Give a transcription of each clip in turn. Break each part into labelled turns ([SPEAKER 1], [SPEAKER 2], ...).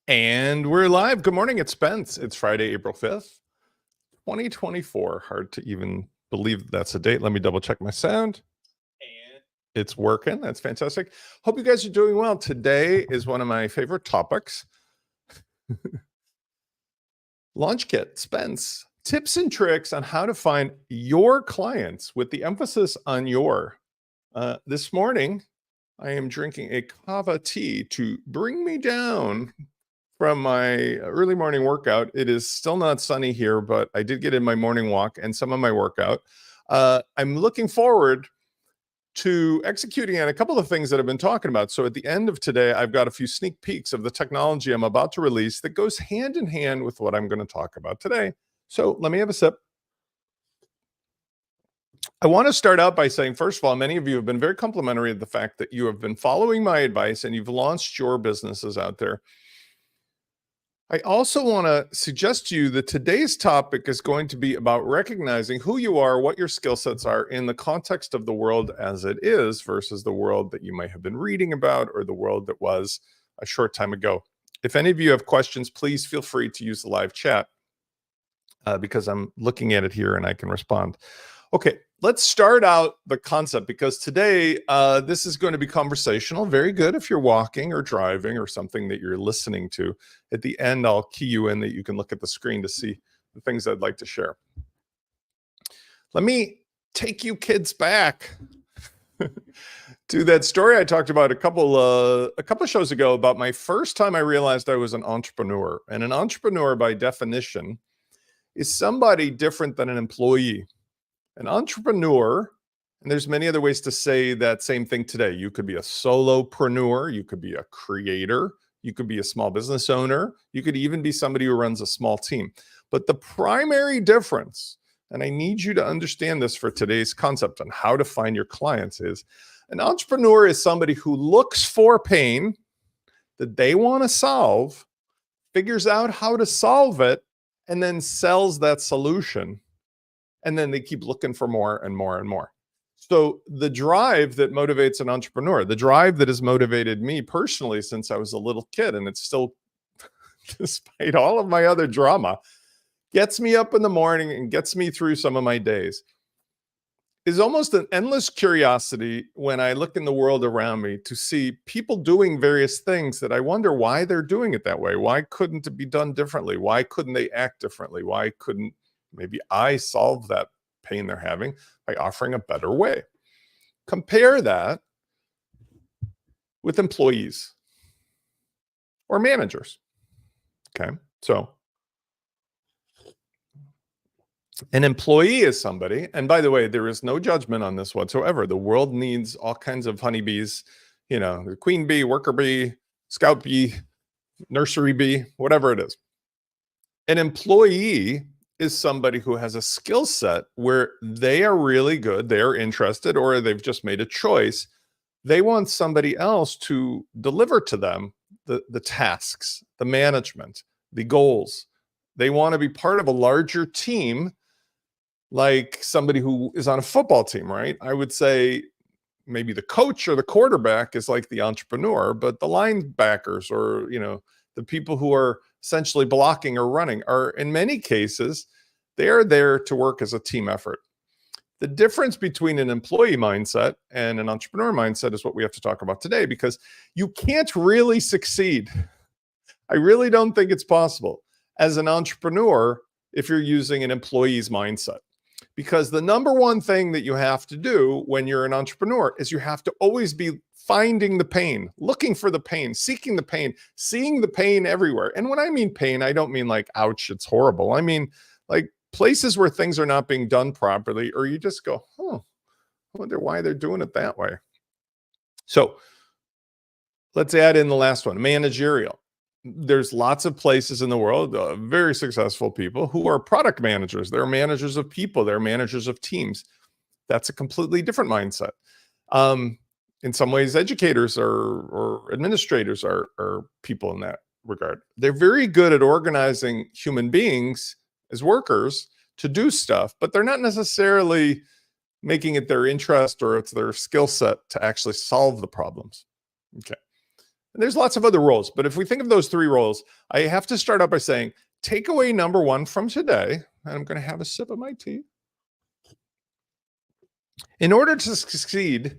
[SPEAKER 1] And we're live. Good morning. It's Spence. It's Friday, April 5th, 2024. Hard to even believe that's a date. Let me double check my sound. And it's working. That's fantastic. Hope you guys are doing well. Today is one of my favorite topics. Launch Kit, Spence, tips and tricks on how to find your clients with the emphasis on your. This morning, I am drinking a kava tea to bring me down from my early morning workout. It is still not sunny here, but I did get in my morning walk and some of my workout. I'm looking forward to executing on a couple of things that I've been talking about. So at the end of today, I've got a few sneak peeks of the technology I'm about to release that goes hand in hand with what I'm going to talk about today. So let me have a sip. I want to start out by saying, first of all, many of you have been very complimentary of the fact that you have been following my advice and you've launched your businesses out there. I also want to suggest to you that today's topic is going to be about recognizing who you are, what your skill sets are in the context of the world as it is versus the world that you might have been reading about or the world that was a short time ago. If any of you have questions, please feel free to use the live chat because I'm looking at it here and I can respond. Okay, let's start out the concept because today this is going to be conversational. Very good if you're walking or driving or something that you're listening to. At the end, I'll key you in that you can look at the screen to see the things I'd like to share. Let me take you kids back to that story I talked about a couple shows ago about my first time I realized I was an entrepreneur. And an entrepreneur, by definition, is somebody different than an employee. An entrepreneur, and there's many other ways to say that same thing today. You could be a solopreneur, you could be a creator, you could be a small business owner, you could even be somebody who runs a small team. But the primary difference, and I need you to understand this for today's concept on how to find your clients, is an entrepreneur is somebody who looks for pain that they want to solve, figures out how to solve it, and then sells that solution. And then they keep looking for more and more and more. So the drive that motivates an entrepreneur, the drive that has motivated me personally since I was a little kid, and it's still, despite all of my other drama, gets me up in the morning and gets me through some of my days, is almost an endless curiosity when I look in the world around me to see people doing various things that I wonder why they're doing it that way. Why couldn't it be done differently? Why couldn't they act differently? Why couldn't maybe I solve that pain they're having by offering a better way? Compare that with employees or managers. Okay, so an employee is somebody, and by the way, there is no judgment on this whatsoever. The world needs all kinds of honeybees, you know, the queen bee, worker bee, scout bee, nursery bee, whatever it is. An employee is somebody who has a skill set where they are really good, they are interested, or they've just made a choice. They want somebody else to deliver to them the tasks, the management, the goals. They want to be part of a larger team, like somebody who is on a football team, right? I would say maybe the coach or the quarterback is like the entrepreneur, but the linebackers or, you know, the people who are essentially blocking or running are, in many cases, they are there to work as a team effort. The difference between an employee mindset and an entrepreneur mindset is what we have to talk about today, because you can't really succeed. I really don't think it's possible as an entrepreneur if you're using an employee's mindset. Because the number one thing that you have to do when you're an entrepreneur is you have to always be finding the pain, looking for the pain, seeking the pain, seeing the pain everywhere. And when I mean pain, I don't mean like, ouch, it's horrible. I mean like places where things are not being done properly, or you just go, I wonder why they're doing it that way. So let's add in the last one, managerial. There's lots of places in the world, very successful people who are product managers. They're managers of people. They're managers of teams. That's a completely different mindset. In some ways, educators or administrators are people in that regard. They're very good at organizing human beings as workers to do stuff, but they're not necessarily making it their interest or it's their skill set to actually solve the problems. Okay. And there's lots of other roles, but if we think of those three roles, I have to start out by saying, takeaway number one from today, and I'm going to have a sip of my tea. In order to succeed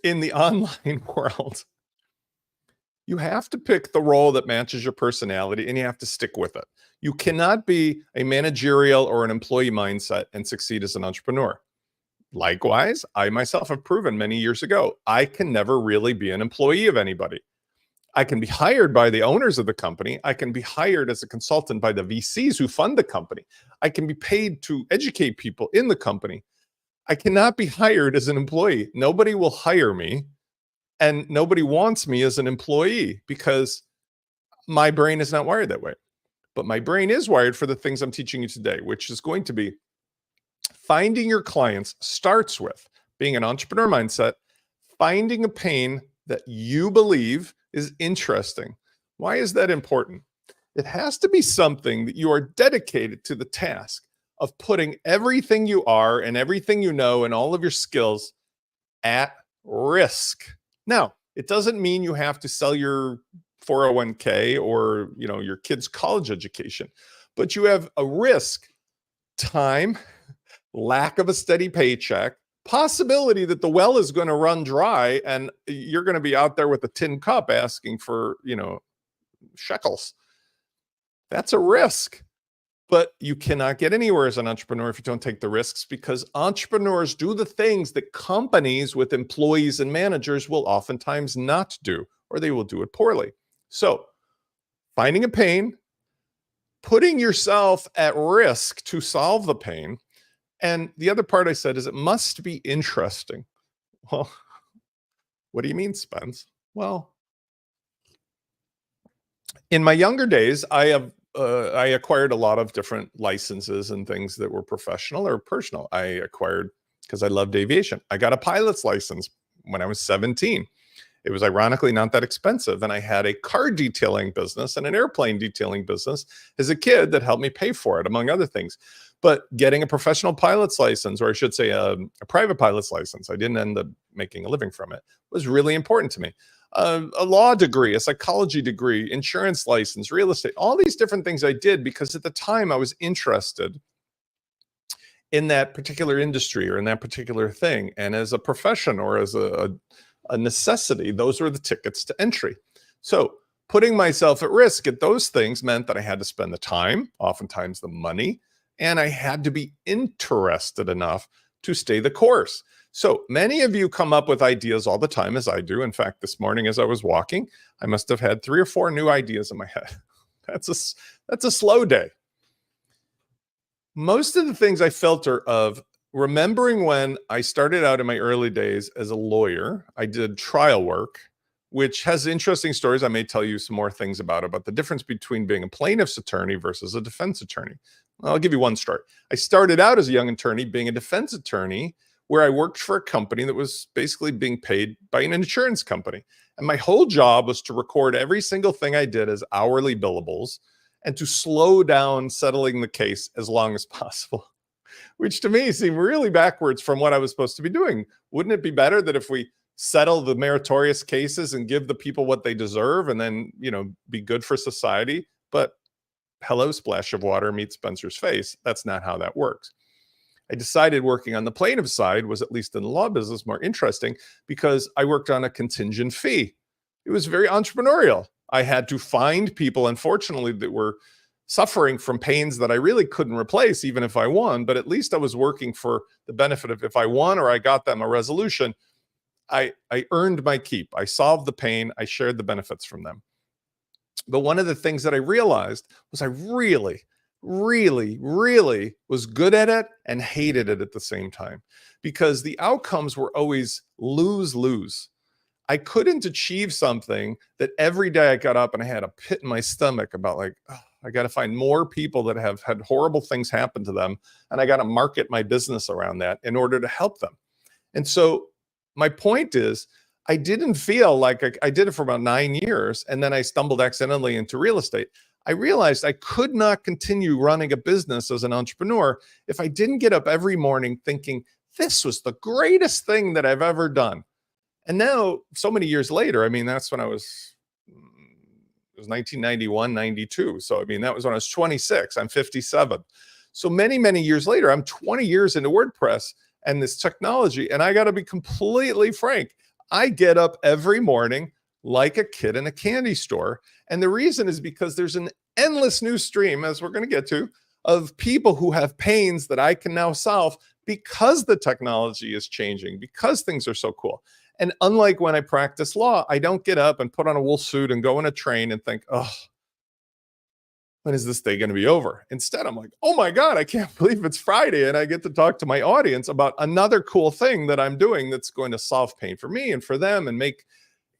[SPEAKER 1] in the online world, you have to pick the role that matches your personality and you have to stick with it. You cannot be a managerial or an employee mindset and succeed as an entrepreneur. Likewise, I myself have proven many years ago, I can never really be an employee of anybody. I can be hired by the owners of the company. I can be hired as a consultant by the VCs who fund the company. I can be paid to educate people in the company. I cannot be hired as an employee. Nobody will hire me and nobody wants me as an employee because my brain is not wired that way. But my brain is wired for the things I'm teaching you today, which is going to be finding your clients starts with being an entrepreneur mindset, finding a pain that you believe is interesting. Why is that important? It has to be something that you are dedicated to the task of putting everything you are and everything you know and all of your skills at risk. Now, it doesn't mean you have to sell your 401k or, your kid's college education, but you have a risk, time, lack of a steady paycheck, possibility that the well is going to run dry and you're going to be out there with a tin cup asking for, shekels. That's a risk. But you cannot get anywhere as an entrepreneur if you don't take the risks, because entrepreneurs do the things that companies with employees and managers will oftentimes not do, or they will do it poorly. So finding a pain, putting yourself at risk to solve the pain. And the other part I said is it must be interesting. Well, what do you mean, Spence? Well, in my younger days, I acquired a lot of different licenses and things that were professional or personal. I acquired because I loved aviation. I got a pilot's license when I was 17. It was ironically not that expensive. And I had a car detailing business and an airplane detailing business as a kid that helped me pay for it, among other things. But getting a professional pilot's license, or I should say a private pilot's license, I didn't end up making a living from it, was really important to me. A law degree, a psychology degree, insurance license, real estate, all these different things I did because at the time I was interested in that particular industry or in that particular thing. And as a profession or as a necessity, those were the tickets to entry. So putting myself at risk at those things meant that I had to spend the time, oftentimes the money, and I had to be interested enough to stay the course. So many of you come up with ideas all the time, as I do. In fact, this morning as I was walking, I must have had 3 or 4 new ideas in my head. That's a slow day. Most of the things I filter of remembering when I started out in my early days as a lawyer, I did trial work, which has interesting stories. I may tell you some more things about the difference between being a plaintiff's attorney versus a defense attorney. I'll give you one story. I started out as a young attorney being a defense attorney, where I worked for a company that was basically being paid by an insurance company. And my whole job was to record every single thing I did as hourly billables and to slow down settling the case as long as possible, which to me seemed really backwards from what I was supposed to be doing. Wouldn't it be better that if we settle the meritorious cases and give the people what they deserve and then, be good for society? But hello, splash of water meets Spencer's face. That's not how that works. I decided working on the plaintiff side was, at least in the law business, more interesting because I worked on a contingent fee. It was very entrepreneurial. I had to find people, unfortunately, that were suffering from pains that I really couldn't replace, even if I won. But at least I was working for the benefit of, if I won or I got them a resolution, I earned my keep. I solved the pain. I shared the benefits from them. But one of the things that I realized was I really was good at it and hated it at the same time, because the outcomes were always lose-lose. I couldn't achieve something that every day I got up and I had a pit in my stomach about I got to find more people that have had horrible things happen to them. And I got to market my business around that in order to help them. And so my point is, I didn't feel like I did it for about 9 years. And then I stumbled accidentally into real estate. I realized I could not continue running a business as an entrepreneur if I didn't get up every morning thinking, this was the greatest thing that I've ever done. And now, so many years later, that's when I was was 1991, 92. So, I mean, that was when I was 26. I'm 57. So many, many years later, I'm 20 years into WordPress and this technology. And I got to be completely frank. I get up every morning like a kid in a candy store. And the reason is because there's an endless news stream, as we're going to get to, of people who have pains that I can now solve because the technology is changing, because things are so cool. And unlike when I practice law, I don't get up and put on a wool suit and go in a train and think, oh, when is this day going to be over? Instead, I'm like, oh my God, I can't believe it's Friday. And I get to talk to my audience about another cool thing that I'm doing that's going to solve pain for me and for them and make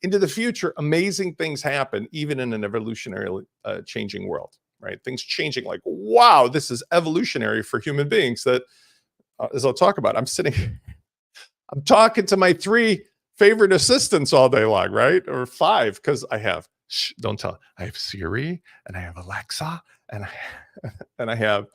[SPEAKER 1] into the future amazing things happen, even in an evolutionarily changing world, right? Things changing like, wow, this is evolutionary for human beings that, as I'll talk about, I'm talking to my 3 favorite assistants all day long, right? Or 5, because I have, don't tell, I have Siri and I have Alexa and I have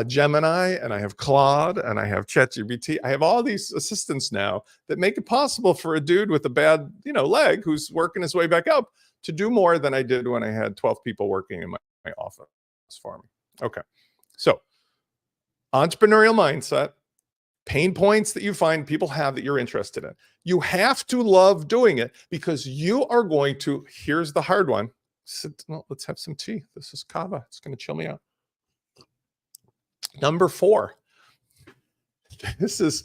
[SPEAKER 1] Gemini and I have Claude and I have ChatGPT. I have all these assistants now that make it possible for a dude with a bad, leg who's working his way back up to do more than I did when I had 12 people working in my office for me. Okay. So entrepreneurial mindset, pain points that you find people have that you're interested in. You have to love doing it because you are going to, here's the hard one. Let's have some tea. This is kava. It's going to chill me out. Number 4, this is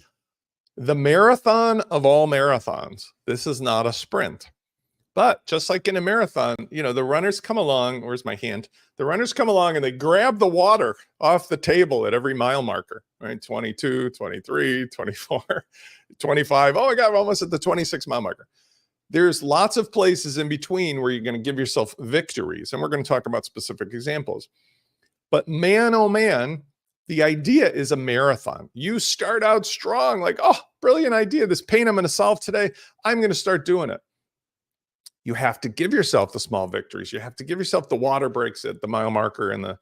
[SPEAKER 1] the marathon of all marathons. This is not a sprint. But just like in a marathon, the runners come along. Where's my hand? The runners come along and they grab the water off the table at every mile marker, right? 22, 23, 24, 25. Oh my God, we're almost at the 26 mile marker. There's lots of places in between where you're going to give yourself victories. And we're going to talk about specific examples. But man, oh man, the idea is a marathon. You start out strong, like, oh, brilliant idea. This pain I'm going to solve today, I'm going to start doing it. You have to give yourself the small victories. You have to give yourself the water breaks at the mile marker and the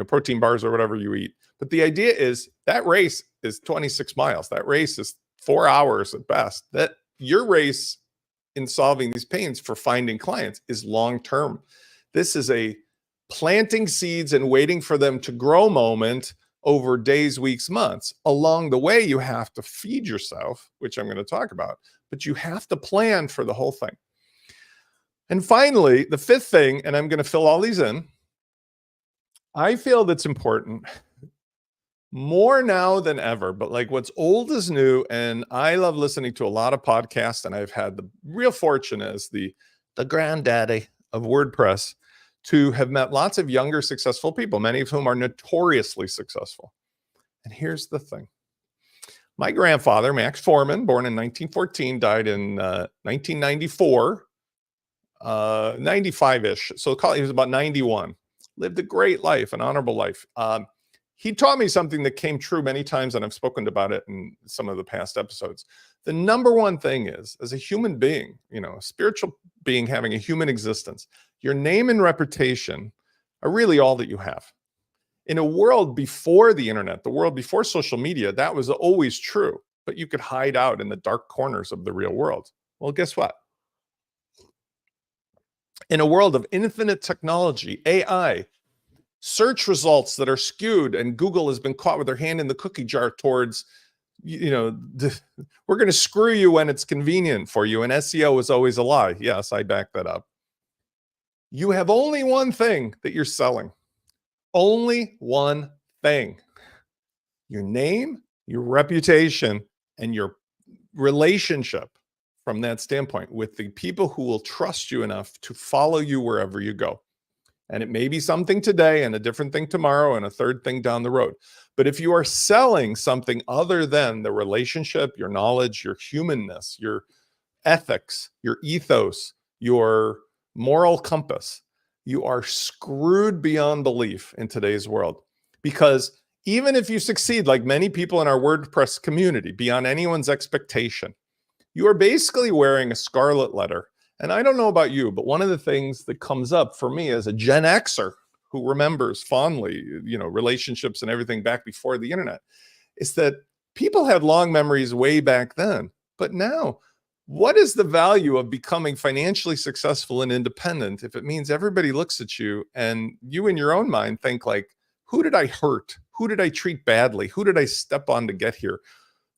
[SPEAKER 1] protein bars or whatever you eat. But the idea is that race is 26 miles. That race is 4 hours at best. That your race in solving these pains for finding clients is long-term. This is a planting seeds and waiting for them to grow moment over days, weeks, months. Along the way, you have to feed yourself, which I'm going to talk about, but you have to plan for the whole thing. And finally, the 5th thing, and I'm going to fill all these in, I feel that's important more now than ever, but like what's old is new. And I love listening to a lot of podcasts, and I've had the real fortune as the granddaddy of WordPress to have met lots of younger, successful people, many of whom are notoriously successful. And here's the thing. My grandfather, Max Foreman, born in 1914, died in 1994, 95-ish. So he was about 91. Lived a great life, an honorable life. He taught me something that came true many times, and I've spoken about it in some of the past episodes. The number one thing is, as a human being, a spiritual being having a human existence, your name and reputation are really all that you have. In a world before the internet, the world before social media, that was always true, but you could hide out in the dark corners of the real world. Well, guess what? In a world of infinite technology, AI, search results that are skewed, and Google has been caught with their hand in the cookie jar towards, we're going to screw you when it's convenient for you. And SEO is always a lie. Yes, I back that up. You have only one thing that you're selling. Only one thing. Your name, your reputation, and your relationship from that standpoint with the people who will trust you enough to follow you wherever you go. And it may be something today and a different thing tomorrow and a third thing down the road. But if you are selling something other than the relationship, your knowledge, your humanness, your ethics, your ethos, your moral compass, you are screwed beyond belief in today's world. Because even if you succeed, like many people in our WordPress community, beyond anyone's expectation, you are basically wearing a scarlet letter. And I don't know about you, but one of the things that comes up for me as a Gen Xer who remembers fondly, relationships and everything back before the internet, is that people had long memories way back then. But now What is the value of becoming financially successful and independent if it means everybody looks at you and you in your own mind think like, who did I hurt? Who did I treat badly? Who did I step on to get here?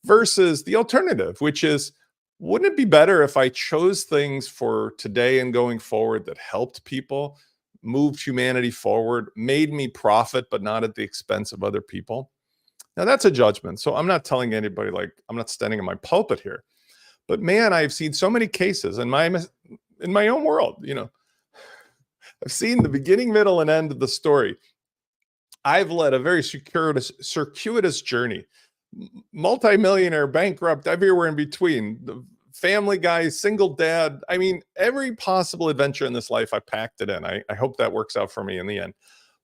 [SPEAKER 1] Versus the alternative, which is, wouldn't it be better if I chose things for today and going forward that helped people, moved humanity forward, made me profit, but not at the expense of other people? Now that's a judgment. So I'm not telling anybody, like, I'm not standing in my pulpit here. But man, I've seen so many cases in my own world, I've seen the beginning, middle, and end of the story. I've led a very circuitous journey. Multimillionaire, bankrupt, everywhere in between. The family guy, single dad. I mean, every possible adventure in this life, I packed it in. I hope that works out for me in the end.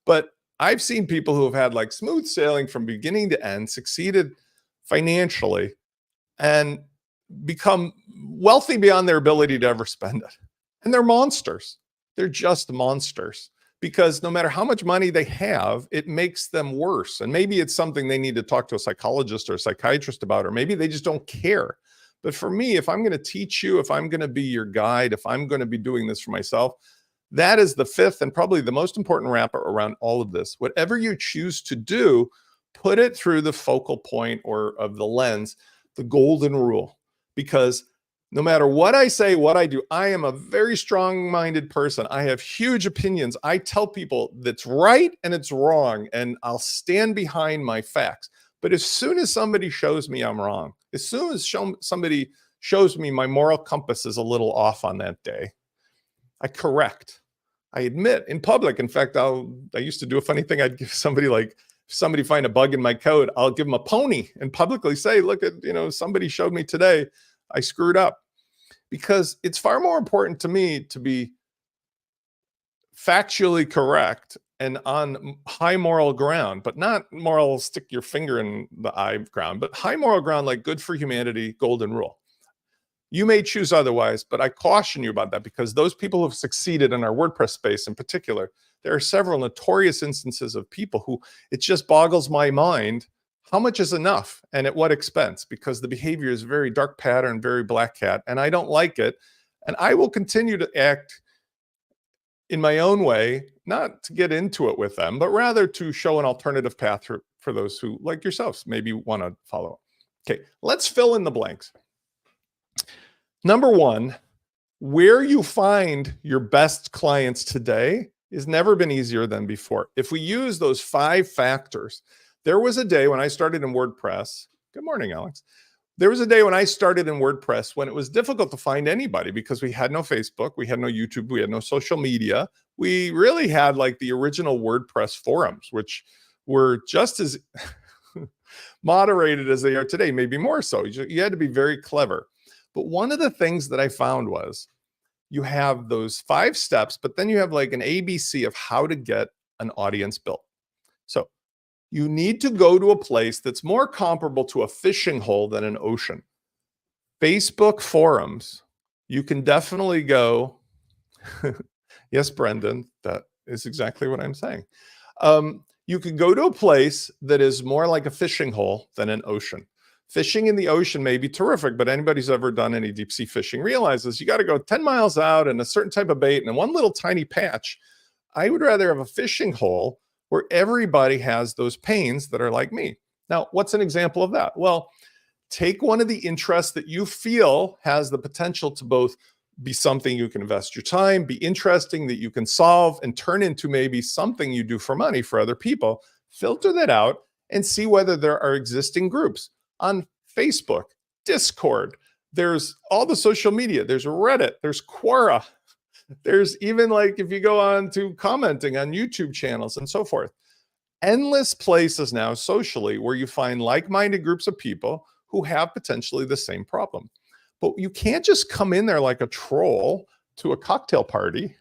[SPEAKER 1] But I've seen people who have had like smooth sailing from beginning to end, succeeded financially, and become wealthy beyond their ability to ever spend it. And they're monsters. They're just monsters because no matter how much money they have, it makes them worse. And maybe it's something they need to talk to a psychologist or a psychiatrist about, or maybe they just don't care. But for me, if I'm going to teach you, if I'm going to be your guide, if I'm going to be doing this for myself, that is the fifth and probably the most important wrapper around all of this. Whatever you choose to do, put it through the focal point or of the lens, the golden rule. Because no matter what I say, what I do, I am a very strong-minded person. I have huge opinions. I tell people that's right and it's wrong, and I'll stand behind my facts. But as soon as somebody shows me I'm wrong, as soon as somebody shows me my moral compass is a little off on that day, I correct. I admit in public. In fact, I used to do a funny thing. I'd give somebody like, if somebody find a bug in my code, I'll give them a pony and publicly say, look at, somebody showed me today, I screwed up. Because it's far more important to me to be factually correct and on high moral ground, but not moral stick your finger in the eye ground, but high moral ground, like good for humanity, golden rule. You may choose otherwise, but I caution you about that because those people who have succeeded in our WordPress space in particular, there are several notorious instances of people who it just boggles my mind. How much is enough and at what expense? Because the behavior is very dark pattern, very black cat, and I don't like it. And I will continue to act in my own way, not to get into it with them, but rather to show an alternative path for those who, like yourselves, maybe want to follow. Okay, let's fill in the blanks. Number one, where you find your best clients today has never been easier than before. If we use those 5 factors, there was a day when I started in WordPress. Good morning, Alex. There was a day when I started in WordPress when it was difficult to find anybody because we had no Facebook, we had no YouTube, we had no social media. We really had like the original WordPress forums, which were just as moderated as they are today, maybe more so. You had to be very clever. But one of the things that I found was you have those 5 steps, but then you have like an ABC of how to get an audience built. So you need to go to a place that's more comparable to a fishing hole than an ocean. Facebook forums, you can definitely go. Yes, Brendan, that is exactly what I'm saying. You can go to a place that is more like a fishing hole than an ocean. Fishing in the ocean may be terrific, but anybody who's ever done any deep sea fishing realizes you got to go 10 miles out and a certain type of bait and one little tiny patch. I would rather have a fishing hole where everybody has those pains that are like me. Now, what's an example of that? Well, take one of the interests that you feel has the potential to both be something you can invest your time, be interesting, that you can solve and turn into maybe something you do for money for other people. Filter that out and see whether there are existing groups on Facebook, Discord. There's all the social media. There's Reddit. There's Quora. There's even like if you go on to commenting on YouTube channels and so forth. Endless places now socially where you find like-minded groups of people who have potentially the same problem. But you can't just come in there like a troll to a cocktail party.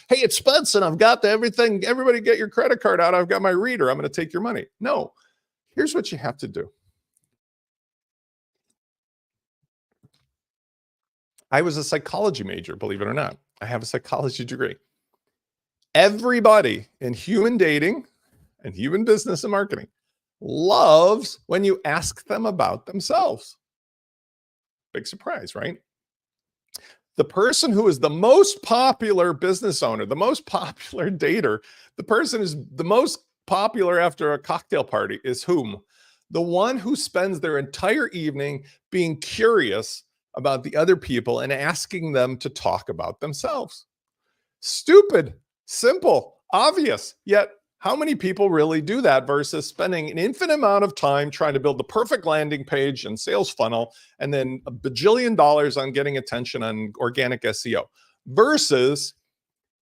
[SPEAKER 1] Hey, it's Spence and I've got everything. Everybody get your credit card out. I've got my reader. I'm going to take your money. No, here's what you have to do. I was a psychology major, believe it or not. I have a psychology degree. Everybody in human dating and human business and marketing loves when you ask them about themselves. Big surprise, right? The person who is the most popular business owner, the most popular dater, the person who's the most popular after a cocktail party is whom? The one who spends their entire evening being curious about the other people and asking them to talk about themselves. Stupid, simple, obvious. Yet, how many people really do that versus spending an infinite amount of time trying to build the perfect landing page and sales funnel and then a bajillion dollars on getting attention on organic SEO versus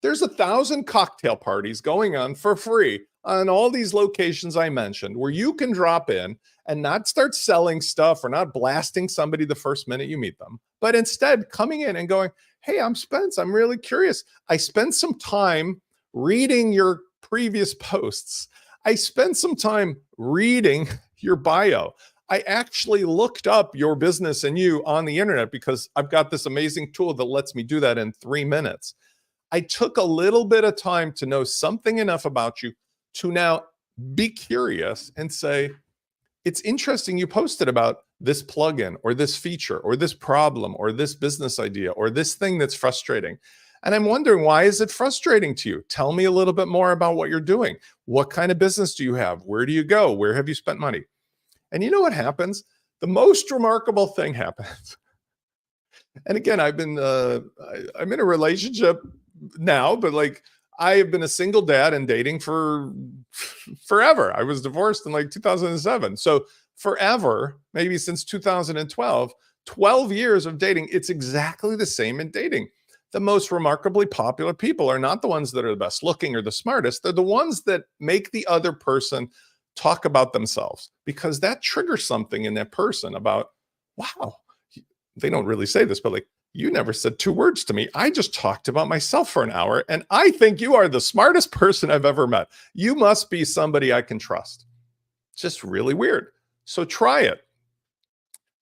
[SPEAKER 1] there's 1,000 cocktail parties going on for free on all these locations I mentioned where you can drop in and not start selling stuff or not blasting somebody the first minute you meet them, but instead coming in and going, hey, I'm Spence. I'm really curious. I spent some time reading your previous posts. I spent some time reading your bio. I actually looked up your business and you on the internet because I've got this amazing tool that lets me do that in 3 minutes. I took a little bit of time to know something enough about you to now be curious and say, it's interesting you posted about this plugin or this feature or this problem or this business idea or this thing that's frustrating. And I'm wondering, why is it frustrating to you? Tell me a little bit more about what you're doing. What kind of business do you have? Where do you go? Where have you spent money? And you know what happens? The most remarkable thing happens. And again, I'm in a relationship now, but like I have been a single dad and dating for forever. I was divorced in like 2007. So forever, maybe since 2012, 12 years of dating, it's exactly the same in dating. The most remarkably popular people are not the ones that are the best looking or the smartest. They're the ones that make the other person talk about themselves because that triggers something in that person about, wow, they don't really say this, but like, you never said 2 words to me. I just talked about myself for an hour, and I think you are the smartest person I've ever met. You must be somebody I can trust. It's just really weird. So try it.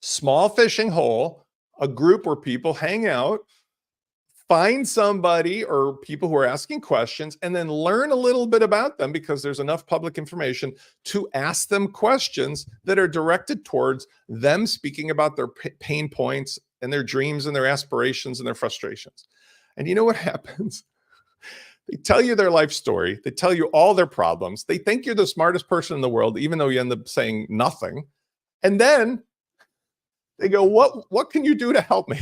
[SPEAKER 1] Small fishing hole, a group where people hang out, find somebody or people who are asking questions, and then learn a little bit about them because there's enough public information to ask them questions that are directed towards them speaking about their pain points and their dreams and their aspirations and their frustrations. And you know what happens? They tell you their life story. They tell you all their problems. They think you're the smartest person in the world, even though you end up saying nothing. And then they go, what can you do to help me?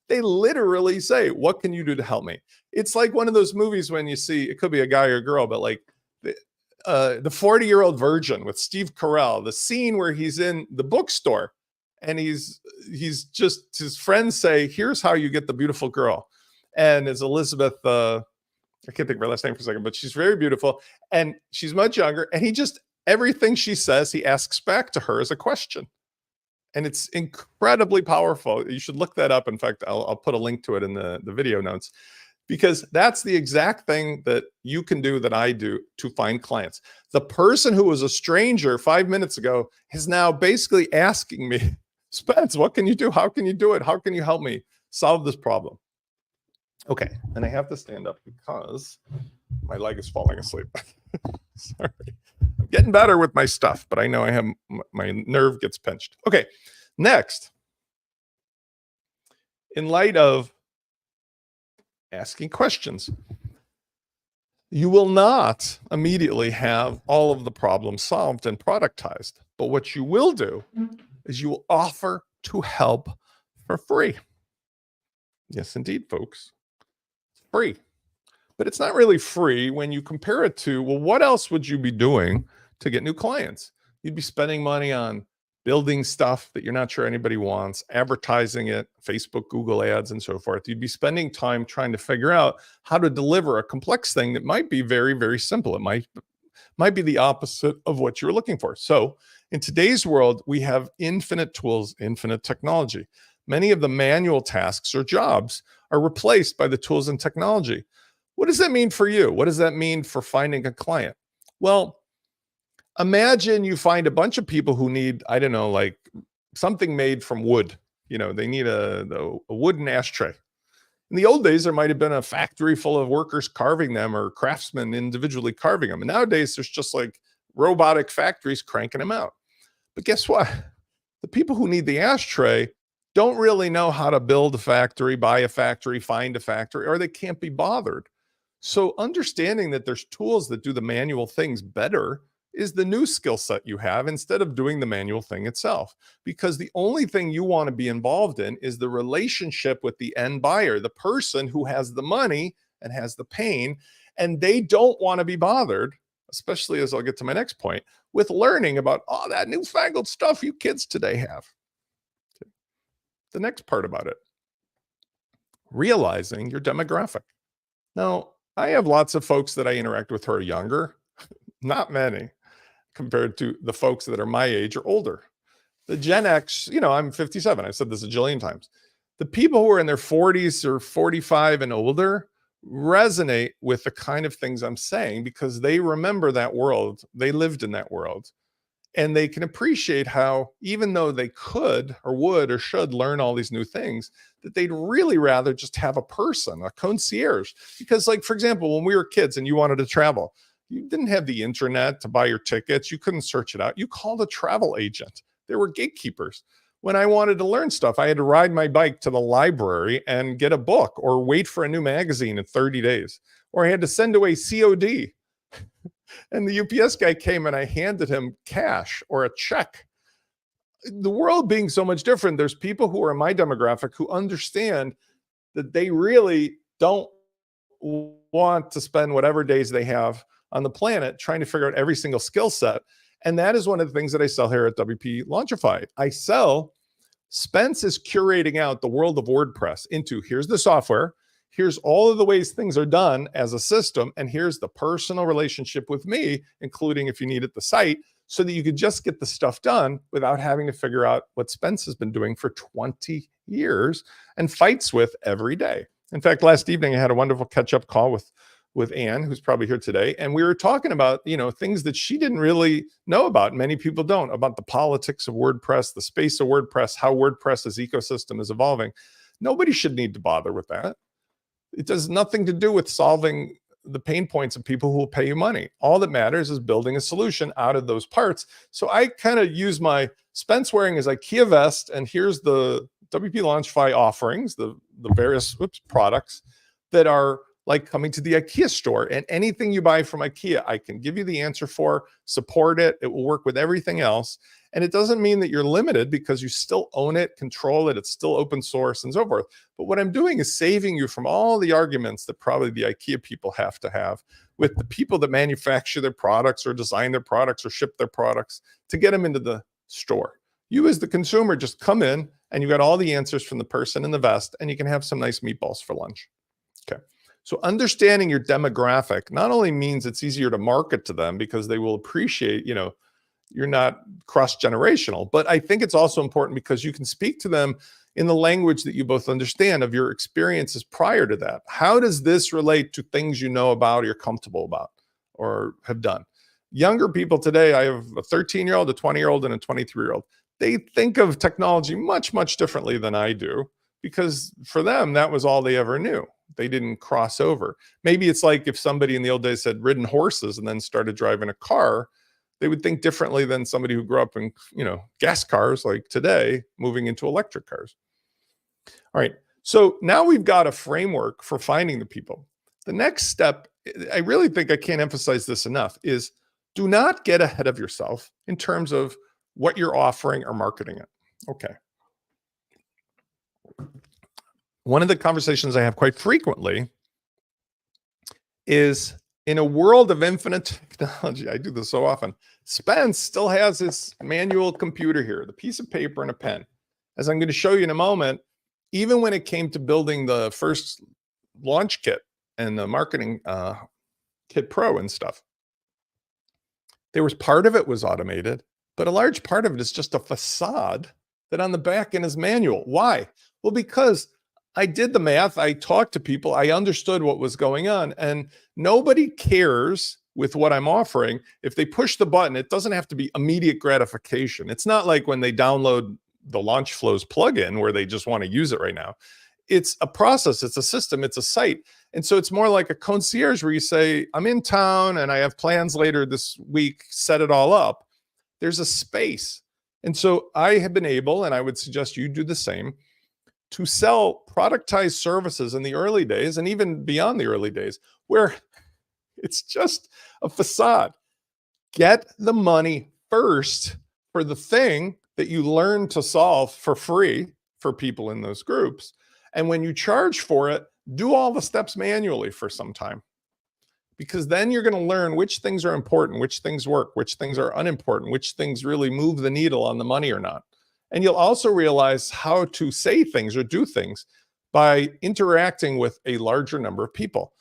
[SPEAKER 1] They literally say, what can you do to help me? It's like one of those movies when you see, it could be a guy or a girl, but like the 40-year-old virgin with Steve Carell, the scene where he's in the bookstore and he's just, his friends say, here's how you get the beautiful girl. And it's Elizabeth, I can't think of her last name for a second, but she's very beautiful and she's much younger. And he just, everything she says, he asks back to her as a question. And it's incredibly powerful. You should look that up. In fact, I'll put a link to it in the video notes, because that's the exact thing that you can do that I do to find clients. The person who was a stranger 5 minutes ago is now basically asking me, Spence, what can you do? How can you do it? How can you help me solve this problem? Okay, and I have to stand up because my leg is falling asleep. Sorry. I'm getting better with my stuff, but I know I have my nerve gets pinched. Okay, next. In light of asking questions, you will not immediately have all of the problems solved and productized. But what you will do is you will offer to help for free. Yes, indeed, folks. It's free. But it's not really free when you compare it to, well, what else would you be doing to get new clients? You'd be spending money on building stuff that you're not sure anybody wants, advertising it, Facebook, Google ads, and so forth. You'd be spending time trying to figure out how to deliver a complex thing that might be very, very simple. It might be the opposite of what you're looking for. So in today's world, we have infinite tools, infinite technology. Many of the manual tasks or jobs are replaced by the tools and technology. What does that mean for you? What does that mean for finding a client? Well, imagine you find a bunch of people who need, I don't know, like something made from wood. You know, they need a wooden ashtray. In the old days, there might have been a factory full of workers carving them or craftsmen individually carving them. And nowadays, there's just like robotic factories cranking them out. But guess what? The people who need the ashtray don't really know how to build a factory, buy a factory, find a factory, or they can't be bothered. So understanding that there's tools that do the manual things better is the new skill set you have instead of doing the manual thing itself. Because the only thing you want to be involved in is the relationship with the end buyer, the person who has the money and has the pain, and they don't want to be bothered, especially as I'll get to my next point, with learning about all that newfangled stuff you kids today have. The next part about it, realizing your demographic. Now, I have lots of folks that I interact with who are younger, not many compared to the folks that are my age or older. The Gen X, I'm 57. I've said this a jillion times. The people who are in their 40s or 45 and older resonate with the kind of things I'm saying because they remember that world. They lived in that world. And they can appreciate how, even though they could or would or should learn all these new things, that they'd really rather just have a person, a concierge. Because, like, for example, when we were kids and you wanted to travel, you didn't have the internet to buy your tickets. You couldn't search it out. You called a travel agent. There were gatekeepers. When I wanted to learn stuff, I had to ride my bike to the library and get a book or wait for a new magazine in 30 days. Or I had to send away COD. And the UPS guy came and I handed him cash or a check. The world being so much different, there's people who are in my demographic who understand that they really don't want to spend whatever days they have on the planet trying to figure out every single skill set. And that is one of the things that I sell here at WP Launchify. I sell, Spence is curating out the world of WordPress into here's the software, here's all of the ways things are done as a system, and here's the personal relationship with me, including if you need it, the site, so that you could just get the stuff done without having to figure out what Spence has been doing for 20 years and fights with every day. In fact, last evening I had a wonderful catch-up call with Anne, who's probably here today, and we were talking about things that she didn't really know about. Many people don't, about the politics of WordPress, the space of WordPress, how WordPress's ecosystem is evolving. Nobody should need to bother with that. It does nothing to do with solving the pain points of people who will pay you money. All that matters is building a solution out of those parts. So I kind of use my Spence wearing his IKEA vest, and here's the WP Launchify offerings, the various products that are like coming to the IKEA store. And anything you buy from IKEA, I can give you the answer for, support it. It will work with everything else. And it doesn't mean that you're limited because you still own it, control it. It's still open source and so forth. But what I'm doing is saving you from all the arguments that probably the IKEA people have to have with the people that manufacture their products or design their products or ship their products to get them into the store. You as the consumer just come in and you got all the answers from the person in the vest, and you can have some nice meatballs for lunch. Okay. So understanding your demographic not only means it's easier to market to them because they will appreciate, you're not cross-generational, but I think it's also important because you can speak to them in the language that you both understand of your experiences prior to that. How does this relate to things you know about or you're comfortable about or have done? Younger people today, I have a 13-year-old, a 20-year-old, and a 23-year-old. They think of technology much, much differently than I do because for them, that was all they ever knew. They didn't cross over. Maybe it's like if somebody in the old days had ridden horses and then started driving a car, they would think differently than somebody who grew up in, gas cars like today, moving into electric cars. All right. So now we've got a framework for finding the people. The next step, I really think I can't emphasize this enough, is do not get ahead of yourself in terms of what you're offering or marketing it. Okay. One of the conversations I have quite frequently is in a world of infinite technology, I do this so often, Spence still has his manual computer here, the piece of paper and a pen. As I'm going to show you in a moment, even when it came to building the first launch kit and the marketing kit pro and stuff, there was part of it was automated, but a large part of it is just a facade that on the back end is manual. Why? Well, because I did the math, I talked to people, I understood what was going on, and nobody cares with what I'm offering. If they push the button, it doesn't have to be immediate gratification. It's not like when they download the LaunchFlows plugin where they just want to use it right now. It's a process, it's a system, it's a site. And so it's more like a concierge where you say, I'm in town and I have plans later this week, set it all up. There's a space. And so I have been able, and I would suggest you do the same, to sell productized services in the early days and even beyond the early days where it's just a facade. Get the money first for the thing that you learn to solve for free for people in those groups. And when you charge for it, do all the steps manually for some time, because then you're going to learn which things are important, which things work, which things are unimportant, which things really move the needle on the money or not. And you'll also realize how to say things or do things by interacting with a larger number of people.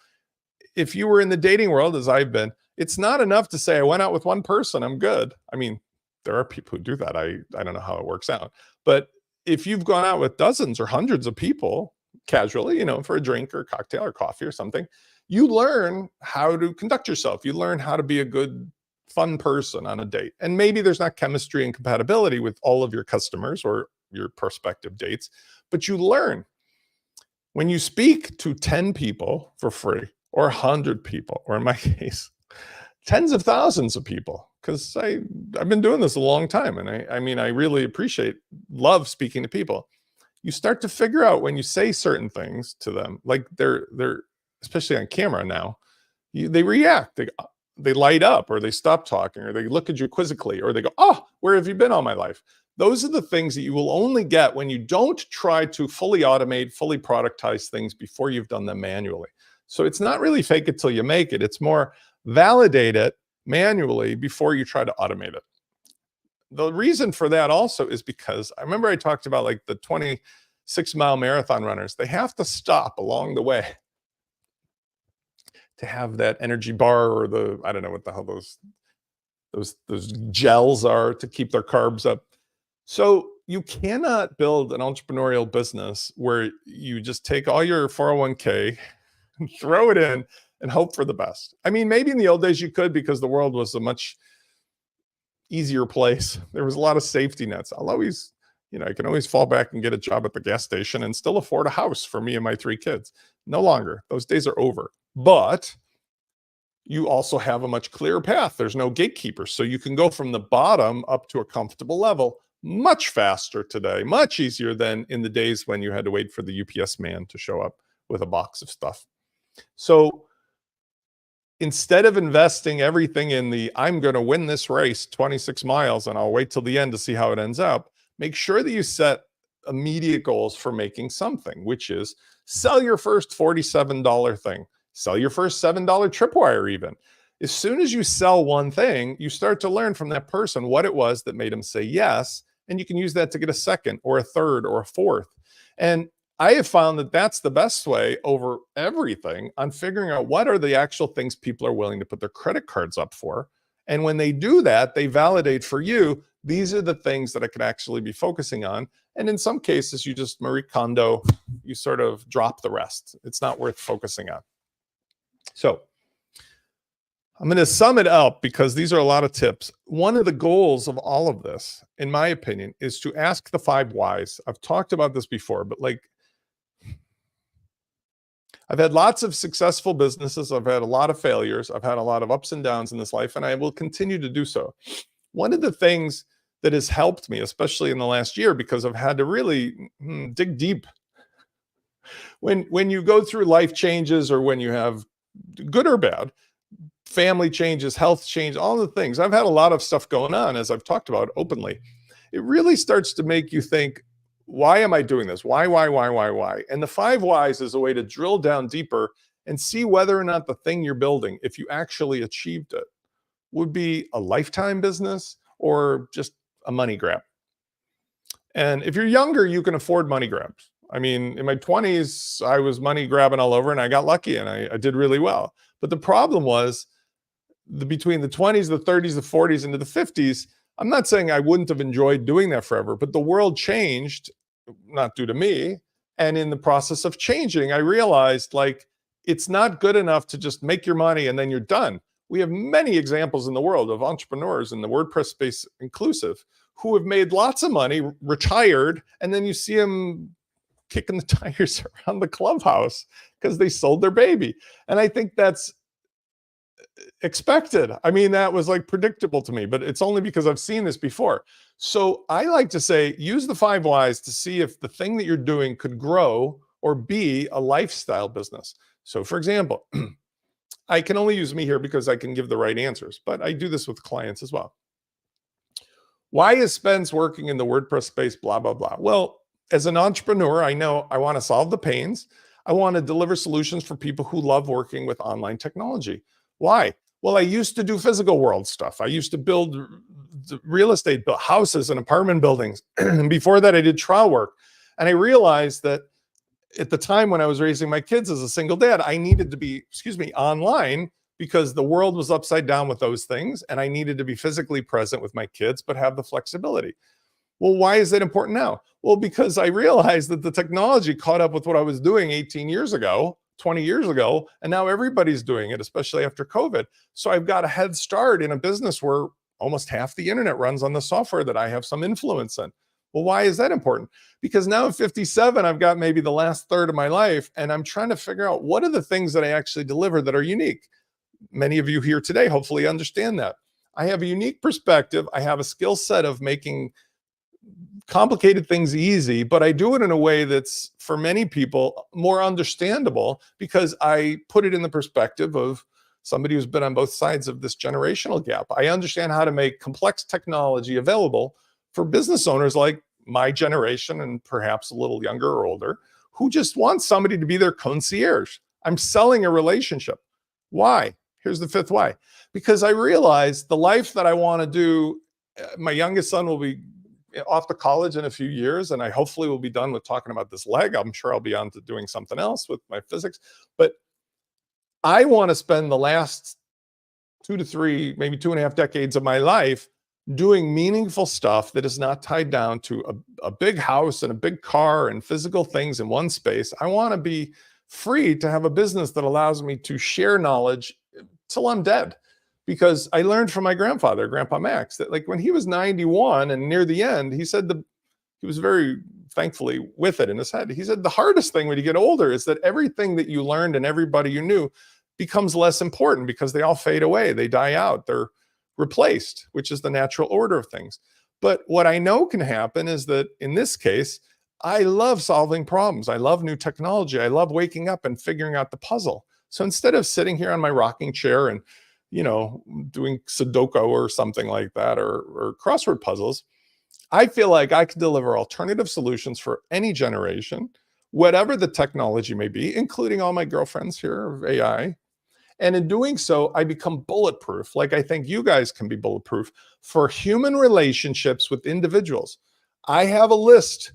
[SPEAKER 1] If you were in the dating world, as I've been, it's not enough to say, I went out with one person, I'm good. I mean, there are people who do that. I don't know how it works out. But if you've gone out with dozens or hundreds of people casually, for a drink or a cocktail or coffee or something, you learn how to conduct yourself. You learn how to be a good, fun person on a date. And maybe there's not chemistry and compatibility with all of your customers or your prospective dates, but you learn. When you speak to 10 people for free, or 100 people, or in my case, tens of thousands of people, because I've been doing this a long time. And I really love speaking to people. You start to figure out when you say certain things to them, like they're especially on camera now, they react, they light up, or they stop talking, or they look at you quizzically, or they go, oh, where have you been all my life? Those are the things that you will only get when you don't try to fully automate, fully productize things before you've done them manually. So it's not really fake it till you make it. It's more validate it manually before you try to automate it. The reason for that also is because I remember I talked about like the 26-mile marathon runners. They have to stop along the way to have that energy bar, or I don't know what the hell those gels are to keep their carbs up. So you cannot build an entrepreneurial business where you just take all your 401k, throw it in, and hope for the best. I mean, maybe in the old days you could, because the world was a much easier place. There was a lot of safety nets. I can always fall back and get a job at the gas station and still afford a house for me and my 3 kids. No longer. Those days are over. But you also have a much clearer path. There's no gatekeeper. So you can go from the bottom up to a comfortable level much faster today, much easier than in the days when you had to wait for the UPS man to show up with a box of stuff. So instead of investing everything in I'm going to win this race 26 miles and I'll wait till the end to see how it ends up, make sure that you set immediate goals for making something, which is sell your first $47 thing, sell your first $7 tripwire even. As soon as you sell one thing, you start to learn from that person what it was that made them say yes, and you can use that to get a second or a third or a fourth. And I have found that that's the best way over everything on figuring out what are the actual things people are willing to put their credit cards up for. And when they do that, they validate for you, these are the things that I could actually be focusing on. And in some cases, you just Marie Kondo, you sort of drop the rest. It's not worth focusing on. So I'm going to sum it up because these are a lot of tips. One of the goals of all of this, in my opinion, is to ask the 5 whys. I've talked about this before, but I've had lots of successful businesses. I've had a lot of failures. I've had a lot of ups and downs in this life, and I will continue to do so. One of the things that has helped me, especially in the last year, because I've had to really dig deep. When you go through life changes, or when you have good or bad, family changes, health change, all the things. I've had a lot of stuff going on, as I've talked about openly. It really starts to make you think, why am I doing this? Why? And the 5 whys is a way to drill down deeper and see whether or not the thing you're building, if you actually achieved it, would be a lifetime business or just a money grab. And if you're younger, you can afford money grabs. I mean, in my 20s, I was money grabbing all over, and I got lucky, and I did really well. But the problem was between the 20s, the 30s, the 40s, into the 50s, I'm not saying I wouldn't have enjoyed doing that forever, but the world changed, not due to me. And in the process of changing, I realized it's not good enough to just make your money and then you're done. We have many examples in the world of entrepreneurs, in the WordPress space inclusive, who have made lots of money, retired, and then you see them kicking the tires around the clubhouse because they sold their baby. And I think that's expected. I mean, that was like predictable to me, but it's only because I've seen this before. So I like to say, use the 5 whys to see if the thing that you're doing could grow or be a lifestyle business. So for example, I can only use me here because I can give the right answers, but I do this with clients as well. Why is Spence working in the WordPress space? Blah, blah, blah. Well, as an entrepreneur, I know I want to solve the pains. I want to deliver solutions for people who love working with online technology. Why? Well, I used to do physical world stuff. I used to build real estate, build houses and apartment buildings. And before that, I did trial work. And I realized that at the time when I was raising my kids as a single dad, I needed to be, online because the world was upside down with those things. And I needed to be physically present with my kids, but have the flexibility. Well, why is that important now? Well, because I realized that the technology caught up with what I was doing 18 years ago, 20 years ago, and now everybody's doing it, especially after COVID. So I've got a head start in a business where almost half the internet runs on the software that I have some influence in. Well, why is that important? Because now at 57, I've got maybe the last third of my life, and I'm trying to figure out what are the things that I actually deliver that are unique. Many of you here today hopefully understand that. I have a unique perspective. I have a skill set of making complicated things easy, but I do it in a way that's for many people more understandable because I put it in the perspective of somebody who's been on both sides of this generational gap. I understand how to make complex technology available for business owners like my generation and perhaps a little younger or older who just want somebody to be their concierge. I'm selling a relationship. Why? Here's the 5th why. Because I realize the life that I want to do, my youngest son will be off to college in a few years, and I hopefully will be done with talking about this leg. I'm sure I'll be on to doing something else with my physics, but I want to spend the last 2 to 3, maybe 2.5 decades of my life doing meaningful stuff that is not tied down to a big house and a big car and physical things in one space. I want to be free to have a business that allows me to share knowledge till I'm dead. Because I learned from my grandfather, Grandpa Max, that like when he was 91 and near the end, he said he was very thankfully with it in his head. He said the hardest thing when you get older is that everything that you learned and everybody you knew becomes less important because they all fade away, they die out, they're replaced, which is the natural order of things. But what I know can happen is that in this case, I love solving problems. I love new technology. I love waking up and figuring out the puzzle. So instead of sitting here on my rocking chair and doing Sudoku or something like that, or crossword puzzles, I feel like I can deliver alternative solutions for any generation, whatever the technology may be, including all my girlfriends here of AI. And in doing so, I become bulletproof. Like I think you guys can be bulletproof for human relationships with individuals. I have a list.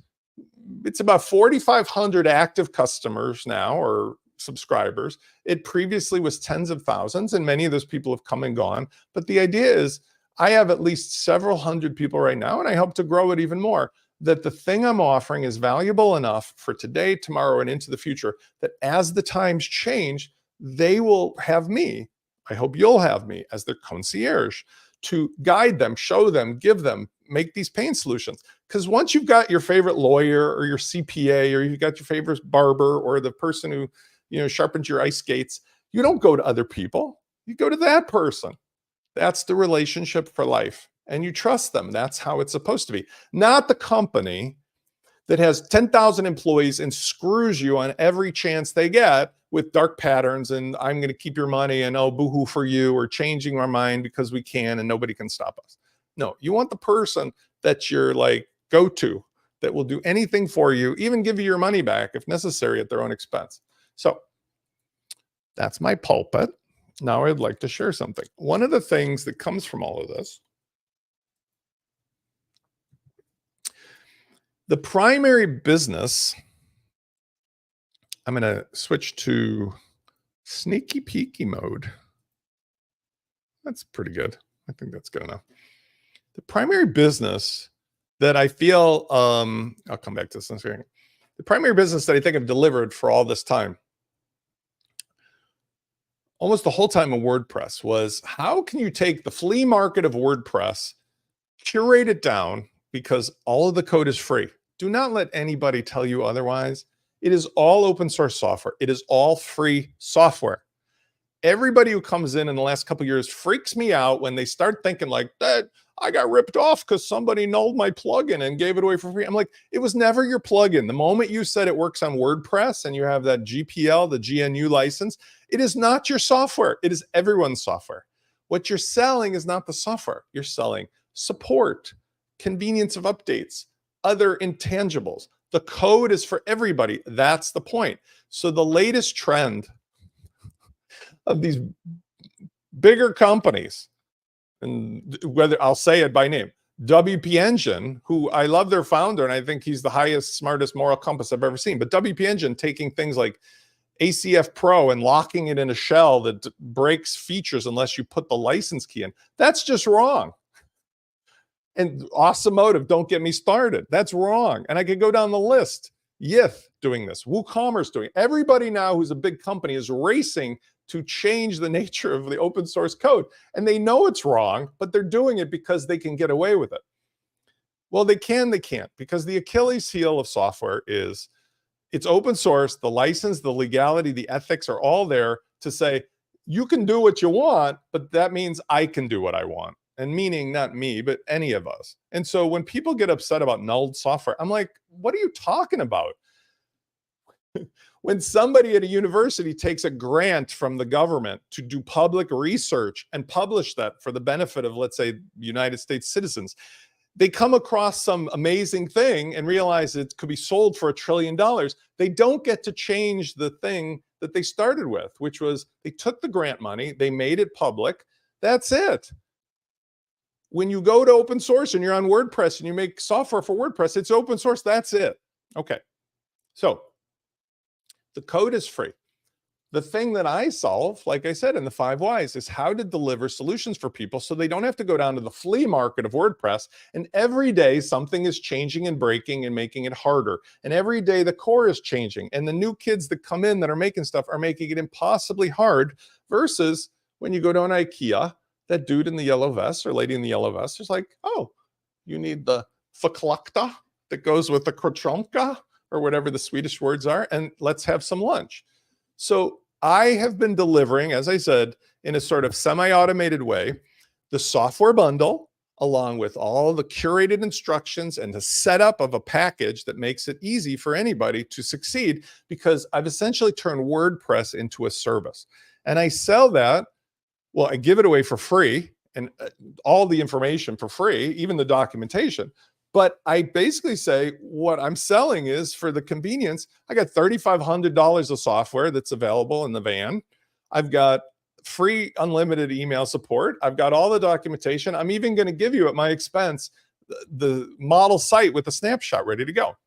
[SPEAKER 1] It's about 4,500 active customers now, or subscribers. It previously was tens of thousands, and many of those people have come and gone. But the idea is I have at least several hundred people right now, and I hope to grow it even more, that the thing I'm offering is valuable enough for today, tomorrow, and into the future, that as the times change, they will have me. I hope you'll have me as their concierge to guide them, show them, give them, make these pain solutions. Because once you've got your favorite lawyer or your CPA, or you've got your favorite barber or the person who sharpens your ice skates, you don't go to other people. You go to that person. That's the relationship for life. And you trust them. That's how it's supposed to be. Not the company that has 10,000 employees and screws you on every chance they get with dark patterns and I'm going to keep your money and oh, boohoo for you, or changing our mind because we can and nobody can stop us. No, you want the person that you're like go to, that will do anything for you, even give you your money back if necessary at their own expense. So that's my pulpit. Now I'd like to share something. One of the things that comes from all of this, the primary business, I'm going to switch to sneaky peeky mode. That's pretty good. I think that's good enough. The primary business that I feel, I'll come back to this in a second. The primary business that I think I've delivered for all this time, almost the whole time of WordPress, was how can you take the flea market of WordPress, curate it down, because all of the code is free. Do not let anybody tell you otherwise. It is all open source software. It is all free software. everybody who comes in the last couple of years freaks me out when they start thinking like that. I got ripped off because somebody nulled my plugin and gave it away for free. I'm like, it was never your plugin. The moment you said it works on WordPress and you have that GPL, the GNU license, it is not your software. It is everyone's software. What you're selling is not the software. You're selling support, convenience of updates, other intangibles. The code is for everybody. That's the point. So the latest trend of these bigger companies, and whether I'll say it by name, WP Engine, who I love their founder, and I think he's the highest, smartest moral compass I've ever seen. But WP Engine taking things like ACF Pro and locking it in a shell that breaks features unless you put the license key in, that's just wrong. And Awesomotive, don't get me started. That's wrong. And I could go down the list. Yith doing this, WooCommerce doing it. Everybody now who's a big company is racing to change the nature of the open source code. And they know it's wrong, but they're doing it because they can get away with it. Well, they can't, because the Achilles heel of software is it's open source, the license, the legality, the ethics are all there to say, you can do what you want, but that means I can do what I want. And meaning not me, but any of us. And so when people get upset about nulled software, I'm like, what are you talking about? When somebody at a university takes a grant from the government to do public research and publish that for the benefit of, let's say, United States citizens, they come across some amazing thing and realize it could be sold for $1 trillion. They don't get to change the thing that they started with, which was they took the grant money, they made it public. That's it. When you go to open source and you're on WordPress and you make software for WordPress, it's open source. That's it. Okay. So the code is free. The thing that I solve, like I said, in the 5 whys is how to deliver solutions for people so they don't have to go down to the flea market of WordPress. And every day something is changing and breaking and making it harder. And every day the core is changing. And the new kids that come in that are making stuff are making it impossibly hard versus when you go to an IKEA, that dude in the yellow vest or lady in the yellow vest is like, oh, you need the förklakta that goes with the krotronka or whatever the Swedish words are, and let's have some lunch. So I have been delivering, as I said, in a sort of semi-automated way, the software bundle, along with all the curated instructions and the setup of a package that makes it easy for anybody to succeed, because I've essentially turned WordPress into a service. And I sell that. Well, I give it away for free and all the information for free, even the documentation. But I basically say what I'm selling is for the convenience. I got $3,500 of software that's available in the van. I've got free unlimited email support. I've got all the documentation. I'm even going to give you at my expense the model site with a snapshot ready to go.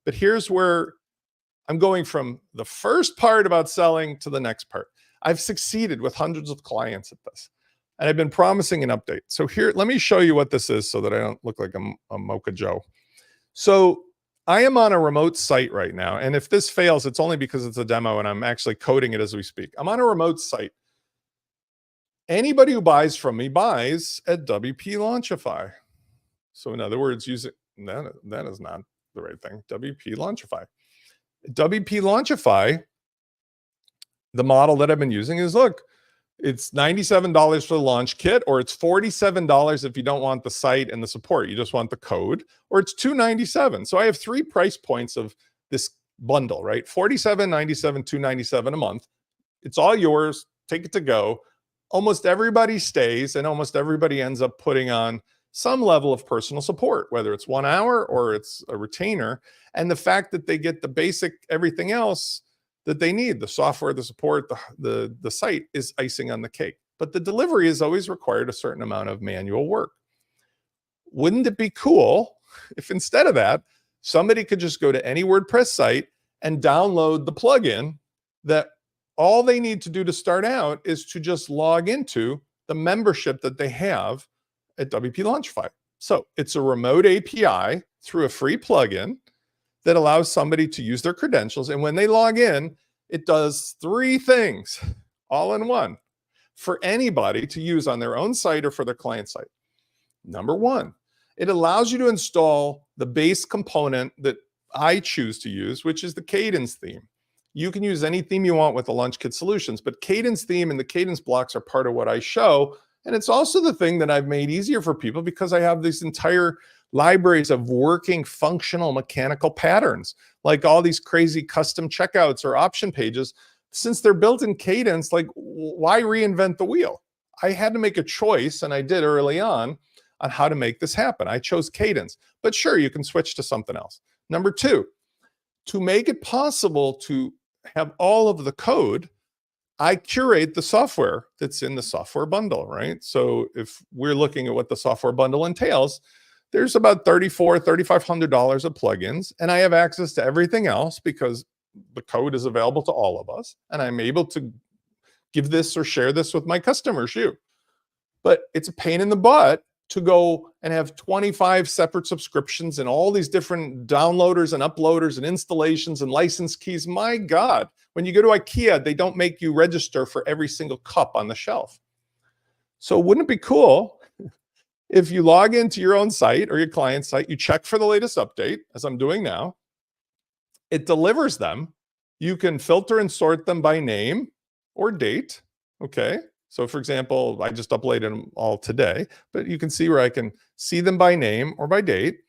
[SPEAKER 1] But here's where I'm going from the first part about selling to the next part. I've succeeded with hundreds of clients at this, and I've been promising an update. So here, let me show you what this is so that I don't look like a Mocha Joe. So I am on a remote site right now, and if this fails, it's only because it's a demo and I'm actually coding it as we speak. I'm on a remote site. Anybody who buys from me buys at WP Launchify. So in other words, use it. That is not the right thing. WP Launchify. WP Launchify. The model that I've been using is, look, it's $97 for the launch kit, or it's $47 if you don't want the site and the support, you just want the code, or it's $297. So I have 3 price points of this bundle, right? $47, $97, $297 a month. It's all yours. Take it to go. Almost everybody stays, and almost everybody ends up putting on some level of personal support, whether it's 1 hour or it's a retainer. And the fact that they get the basic everything else that they need, the software, the support, the site, is icing on the cake. But the delivery has always required a certain amount of manual work. Wouldn't it be cool if instead of that, somebody could just go to any WordPress site and download the plugin that all they need to do to start out is to just log into the membership that they have at WP Launchify. So it's a remote API through a free plugin that allows somebody to use their credentials. And when they log in, it does 3 things all in one for anybody to use on their own site or for their client site. Number 1, it allows you to install the base component that I choose to use, which is the Cadence theme. You can use any theme you want with the Launch Kit solutions, but Cadence theme and the Cadence blocks are part of what I show. And it's also the thing that I've made easier for people because I have these entire libraries of working functional mechanical patterns, like all these crazy custom checkouts or option pages. Since they're built in Cadence, like why reinvent the wheel? I had to make a choice, and I did early on how to make this happen. I chose Cadence, but sure, you can switch to something else. Number two, to make it possible to have all of the code, I curate the software that's in the software bundle, right? So if we're looking at what the software bundle entails, there's about $3,500 of plugins, and I have access to everything else because the code is available to all of us, and I'm able to give this or share this with my customers, you. But it's a pain in the butt to go and have 25 separate subscriptions and all these different downloaders and uploaders and installations and license keys. My God, when you go to IKEA, they don't make you register for every single cup on the shelf. So wouldn't it be cool if you log into your own site or your client site, you check for the latest update, as I'm doing now, it delivers them. You can filter and sort them by name or date, okay? So for example, I just uploaded them all today, but you can see where I can see them by name or by date.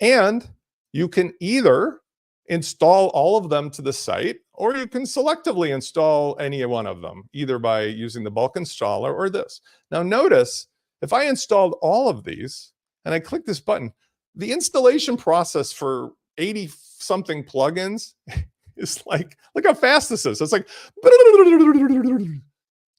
[SPEAKER 1] And you can either install all of them to the site, or you can selectively install any one of them, either by using the bulk installer or this. Now notice, if I installed all of these and I click this button, the installation process for 80 something plugins is like, look how fast this is. It's like,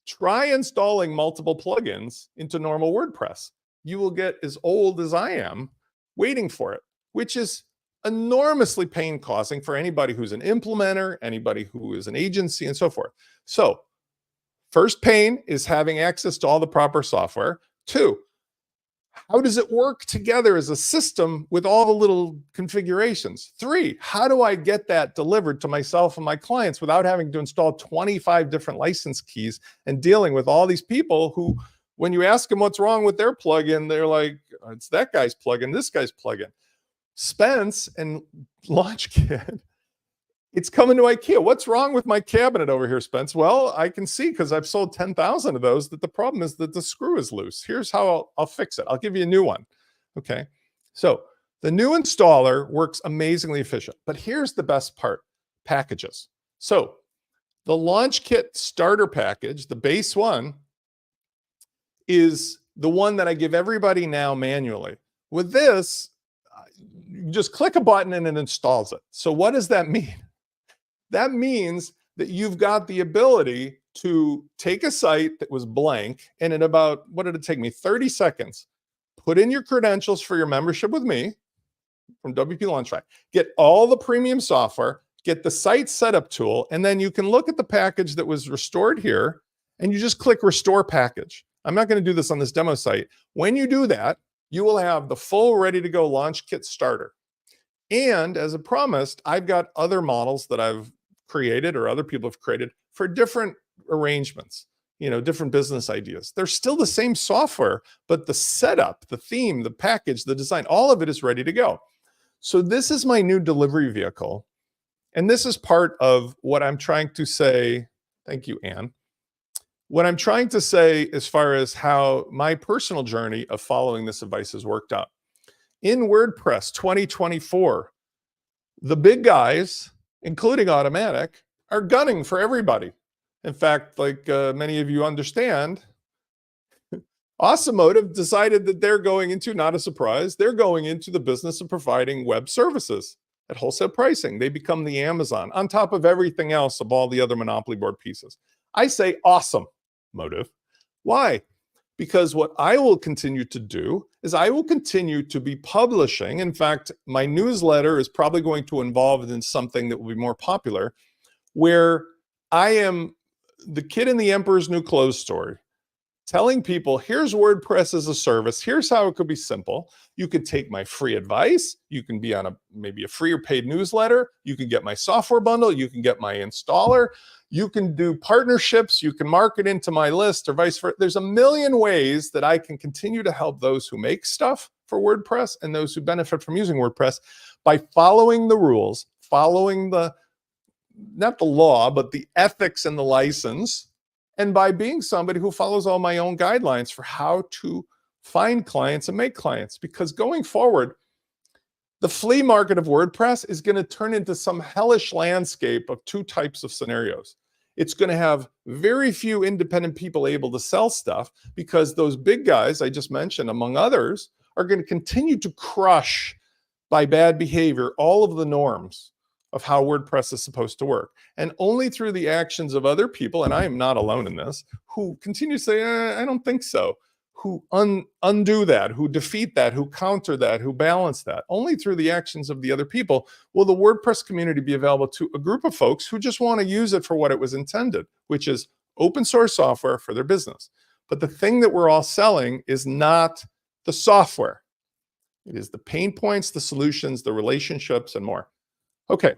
[SPEAKER 1] try installing multiple plugins into normal WordPress. You will get as old as I am waiting for it, which is enormously pain causing for anybody who's an implementer, anybody who is an agency, and so forth. So first pain is having access to all the proper software. Two, how does it work together as a system with all the little configurations? Three, how do I get that delivered to myself and my clients without having to install 25 different license keys and dealing with all these people who, when you ask them what's wrong with their plugin, they're like, it's that guy's plugin, this guy's plugin. Spence and LaunchKit, it's coming to IKEA. What's wrong with my cabinet over here, Spence? Well, I can see, because I've sold 10,000 of those, that the problem is that the screw is loose. Here's how I'll fix it. I'll give you a new one. Okay. So the new installer works amazingly efficient, but here's the best part: packages. So the LaunchKit starter package, the base one, is the one that I give everybody now manually. With this, you just click a button and it installs it. So what does that mean? That means that you've got the ability to take a site that was blank, and in about, what did it take me? 30 seconds, put in your credentials for your membership with me from WP Launchpad, get all the premium software, get the site setup tool, and then you can look at the package that was restored here, and you just click Restore Package. I'm not going to do this on this demo site. When you do that, you will have the full ready-to-go LaunchKit starter. And as I promised, I've got other models that I've created or other people have created for different arrangements, different business ideas. They're still the same software, but the setup, the theme, the package, the design, all of it is ready to go. So this is my new delivery vehicle. And this is part of what I'm trying to say. Thank you, Anne. What I'm trying to say as far as how my personal journey of following this advice has worked out. In WordPress 2024, the big guys, including Automatic, are gunning for everybody. In fact, like many of you understand, Automotive decided that they're going into, not a surprise, they're going into the business of providing web services at wholesale pricing. They become the Amazon on top of everything else of all the other Monopoly board pieces. I say awesome, Motive. Why? Because what I will continue to do is I will continue to be publishing. In fact, my newsletter is probably going to evolve into something that will be more popular, where I am the kid in the Emperor's New Clothes story, telling people, here's WordPress as a service. Here's how it could be simple. You could take my free advice. You can be on maybe a free or paid newsletter. You can get my software bundle. You can get my installer. You can do partnerships. You can market into my list or vice versa. There's a million ways that I can continue to help those who make stuff for WordPress and those who benefit from using WordPress by following the rules, following the not the law, but the ethics and the license, and by being somebody who follows all my own guidelines for how to find clients and make clients. Because going forward, the flea market of WordPress is going to turn into some hellish landscape of two types of scenarios. It's going to have very few independent people able to sell stuff because those big guys I just mentioned, among others, are going to continue to crush by bad behavior all of the norms of how WordPress is supposed to work. And only through the actions of other people, and I am not alone in this, who continue to say, I don't think so, who undo that, who defeat that, who counter that, who balance that. Only through the actions of the other people will the WordPress community be available to a group of folks who just want to use it for what it was intended, which is open source software for their business. But the thing that we're all selling is not the software. It is the pain points, the solutions, the relationships, and more. Okay.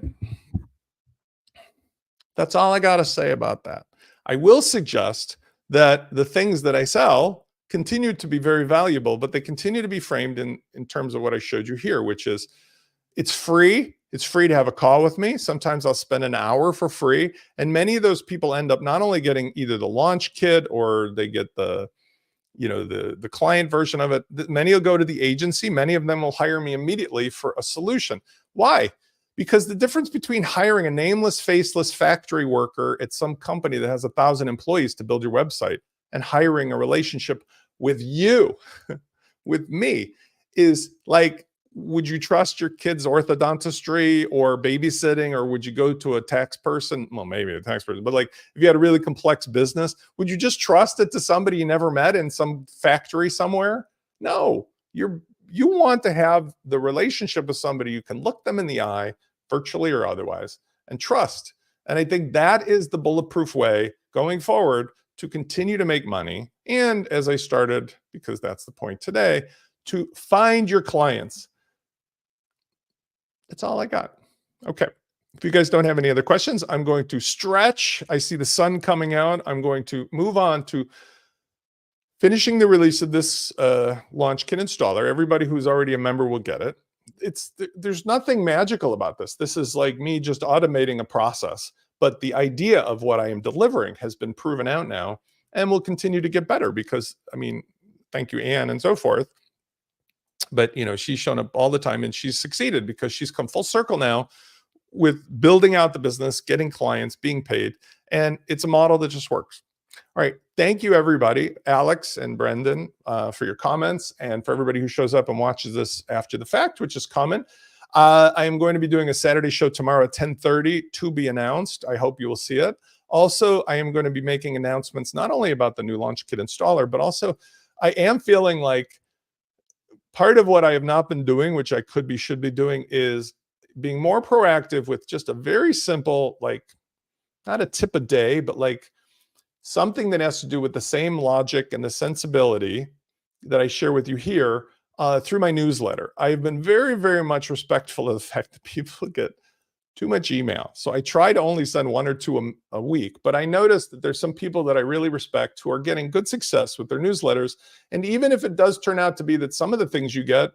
[SPEAKER 1] That's all I got to say about that. I will suggest that the things that I sell continue to be very valuable, but they continue to be framed in terms of what I showed you here, which is it's free. It's free to have a call with me. Sometimes I'll spend an hour for free. And many of those people end up not only getting either the launch kit or they get the client version of it. Many will go to the agency. Many of them will hire me immediately for a solution. Why? Because the difference between hiring a nameless, faceless factory worker at some company that has 1,000 employees to build your website and hiring a relationship with you, with me, is like, would you trust your kid's orthodontistry or babysitting, or would you go to a tax person? Well, maybe a tax person, but like if you had a really complex business, would you just trust it to somebody you never met in some factory somewhere? No, you want to have the relationship with somebody you can look them in the eye, virtually or otherwise, and trust. And I think that is the bulletproof way going forward to continue to make money. And as I started, because that's the point today, to find your clients. That's all I got. Okay. If you guys don't have any other questions, I'm going to stretch. I see the sun coming out. I'm going to move on to finishing the release of this launch kit installer. Everybody who's already a member will get it. There's nothing magical about this. This is like me just automating a process. But the idea of what I am delivering has been proven out now and will continue to get better because, I mean, thank you, Anne, and so forth. But, she's shown up all the time and she's succeeded because she's come full circle now with building out the business, getting clients, being paid. And it's a model that just works. All right. Thank you, everybody, Alex and Brendan, for your comments, and for everybody who shows up and watches this after the fact, which is common. I am going to be doing a Saturday show tomorrow at 10:30 to be announced. I hope you will see it. Also, I am going to be making announcements not only about the new launch kit installer, but also I am feeling like part of what I have not been doing, which I should be doing, is being more proactive with just a very simple, like not a tip a day, but like something that has to do with the same logic and the sensibility that I share with you here through my newsletter. I've been very, very much respectful of the fact that people get too much email. So I try to only send 1 or 2 a week, but I noticed that there's some people that I really respect who are getting good success with their newsletters. And even if it does turn out to be that some of the things you get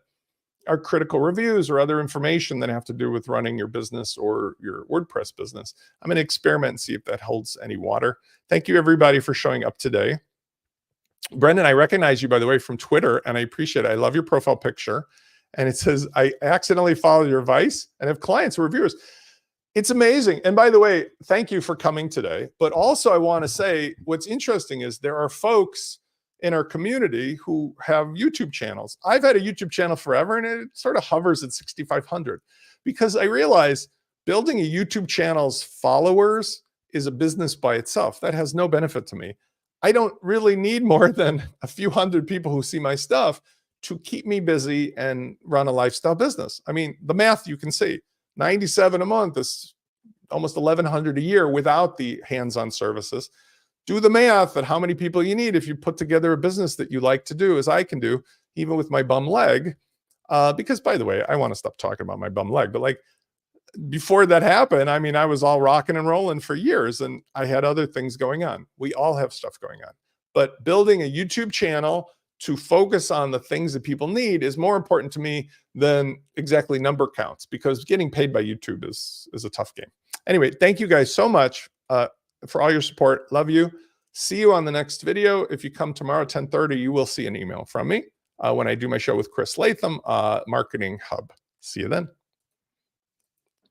[SPEAKER 1] are critical reviews or other information that have to do with running your business or your WordPress business, I'm going to experiment and see if that holds any water. Thank you, everybody, for showing up today. Brendan, I recognize you, by the way, from Twitter, and I appreciate it. I love your profile picture. And it says, I accidentally followed your advice and have clients who are viewers. It's amazing. And by the way, thank you for coming today. But also I want to say what's interesting is there are folks in our community who have YouTube channels. I've had a YouTube channel forever, and it sort of hovers at 6,500 because I realize building a YouTube channel's followers is a business by itself. That has no benefit to me. I don't really need more than a few hundred people who see my stuff to keep me busy and run a lifestyle business. I mean, the math you can see, 97 a month is almost 1,100 a year without the hands-on services. Do the math at how many people you need if you put together a business that you like to do, as I can do, even with my bum leg. Because, by the way, I want to stop talking about my bum leg, but like before that happened, I mean, I was all rocking and rolling for years and I had other things going on. We all have stuff going on. But building a YouTube channel to focus on the things that people need is more important to me than exactly number counts, because getting paid by YouTube is a tough game. Anyway, thank you guys so much for all your support. Love you. See you on the next video. If you come tomorrow at 10:30, you will see an email from me when I do my show with Chris Latham, Marketing Hub. See you then.